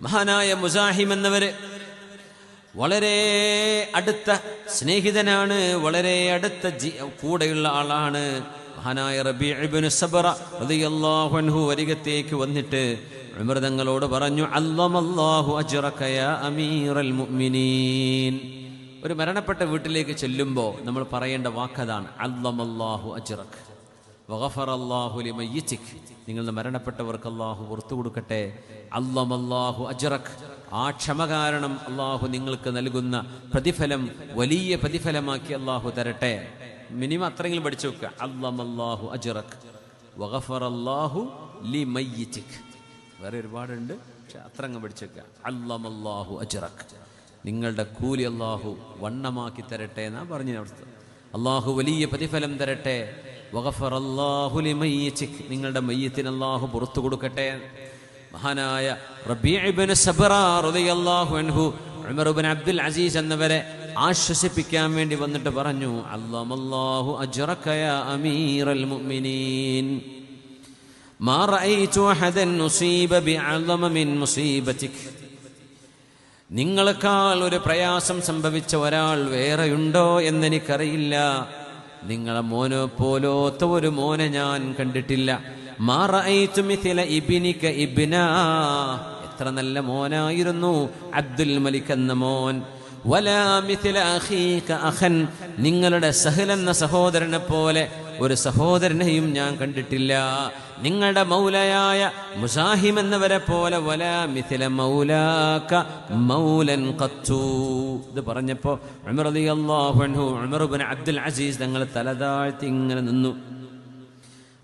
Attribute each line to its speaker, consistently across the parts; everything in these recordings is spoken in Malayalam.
Speaker 1: മഹാനായ മുസാഹിം എന്നവര് വളരെ അടുത്ത സ്നേഹിതനാണ്, വളരെ അടുത്ത കൂടെയുള്ള ആളാണ്. മഹാനായ റബീ ഇബ്നു സബ്റ റളിയല്ലാഹു അൻഹു അരികത്തേക്ക് വന്നിട്ട് ഉമർ തങ്ങളോട് പറഞ്ഞു, അല്ലമല്ലാഹു അജ്റക യാ അമീറൽ മുഅ്മിനീൻ. ഒരു മരണപ്പെട്ട വീട്ടിലേക്ക് ചെല്ലുമ്പോൾ നമ്മൾ പറയേണ്ട വാക്കതാണ്, അല്ലമല്ലാഹു അജ്റക വഗഫറല്ലാഹു ലിമയ്യിതിക്. നിങ്ങളുടെ മരണപ്പെട്ടവർക്ക് അല്ലാഹു പുറത്തു കൊടുക്കട്ടെ. അല്ലമല്ലാഹു അജ്റക, ആ ക്ഷമ കാരണം അല്ലാഹു നിങ്ങൾക്ക് നൽകുന്ന പ്രതിഫലം വലിയ പ്രതിഫലമാക്കി അല്ലാഹു തരട്ടെ. മിനിമം അത്രയെങ്കിലും പഠിച്ചു വെക്കുക. അല്ലമല്ലാഹു അജ്റക വഗഫറല്ലാഹു ലിമയ്യിതിക്. വേറെ ഒരുപാടുണ്ട്, പക്ഷെ അത്ര അങ്ങ് പഠിച്ചു വെക്കുക. അല്ലമല്ലാഹു അജ്റക, നിങ്ങളുടെ കൂലി അല്ലാഹു വണ്ണമാക്കി തരട്ടെ എന്നാ പറഞ്ഞ അവസ്ഥ. അല്ലാഹു വലിയ പ്രതിഫലം തരട്ടെ. വഗഫറല്ലാഹു ലിമയ്യിതിക്, നിങ്ങളുടെ മയ്യിത്തിന് അല്ലാഹു പുറത്തു കൊടുക്കട്ടെ. മഹാനായ റബീ ഇബ്നു സബ്റ റളിയല്ലാഹു അൻഹു ഉമർ ഇബ്നു അബ്ദുൽ അസീസ് എന്നവരെ ആശ്വസിപ്പിക്കാൻ വേണ്ടി വന്നിട്ട് പറഞ്ഞു, അല്ലമല്ലാഹു അജ്റക യാ അമീറൽ മുഅ്മിനീൻ, മാ റഅയ്തു അഹദൻ ഉസീബ ബിഅഅ്ളമ മിൻ മുസീബതിക്. നിങ്ങളെക്കാൾ ഒരു പ്രയാസം സംഭവിച്ച ഒരാൾ വേറെയുണ്ടോ എന്നെനിക്കറിയില്ല. നിങ്ങളെ മോനെ പോലോത്ത ഒരു മോനെ ഞാൻ കണ്ടിട്ടില്ല. മാ റഅയ്തു മിഥല ഇബ്നിക ഇബ്നാ, എത്ര നല്ല മോനായിരുന്നു അബ്ദുൽ മലിക് എന്ന മോൻ. വലാ മിഥല അഖീക അഖൻ, നിങ്ങളുടെ സഹൽ എന്ന സഹോദരനെ പോലെ ഒരു സഹോദരനെയും ഞാൻ കണ്ടിട്ടില്ല. നിങ്ങളുടെ മൗലയായ മുസാഹിം എന്നവരെ പോലെ വലാ മിഥല മൗലാക മൗലൻ ഖത്തു. ഇത് പറഞ്ഞപ്പോൾ ഉമർ റളിയല്ലാഹു അൻഹു ഉമർ ഇബ്നു അബ്ദുൽ അസീസ് തങ്ങൾ തലതാഴ്ത്തി ഇങ്ങനെ നിന്നു.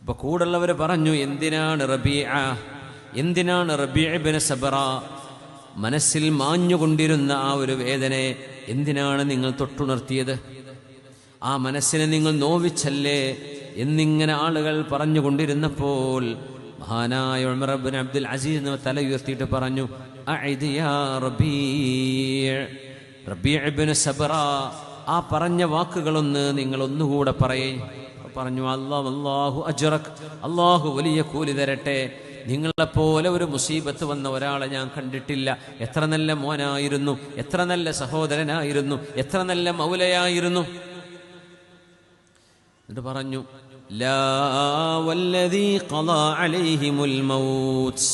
Speaker 1: അപ്പൊ കൂടുള്ളവർ പറഞ്ഞു, എന്തിനാണ് റബീ ഇബ്നു സബ്റ മനസ്സിൽ മാഞ്ഞുകൊണ്ടിരുന്ന ആ ഒരു വേദനയെ എന്തിനാണ് നിങ്ങൾ തൊട്ടുണർത്തിയത്? ആ മനസ്സിനെ നിങ്ങൾ നോവിച്ചല്ലേ എന്നിങ്ങനെ ആളുകൾ പറഞ്ഞുകൊണ്ടിരുന്നപ്പോൾ മഹാനായ ഉമർ ഇബ്നു അബ്ദുൽ അസീസ് തല ഉയർത്തിയിട്ട് പറഞ്ഞു, അഇദ് യാ റബീ ഇബ്നു സബ്റ, ആ പറഞ്ഞ വാക്കുകളൊന്ന് നിങ്ങൾ ഒന്നുകൂടെ പറയേ. പറഞ്ഞു, അല്ലാഹു അജ്റക, അല്ലാഹു വലിയ കൂലി തരട്ടെ. നിങ്ങളെപ്പോലെ ഒരു മുസീബത്ത് വന്ന ഒരാളെ ഞാൻ കണ്ടിട്ടില്ല. എത്ര നല്ല മോനായിരുന്നു, എത്ര നല്ല സഹോദരനായിരുന്നു, എത്ര നല്ല മൗലയായിരുന്നു. എന്നിട്ട് പറഞ്ഞു, ലാ വല്ലദീ ഖളാ അലൈഹിമുൽ മൗത്ത്,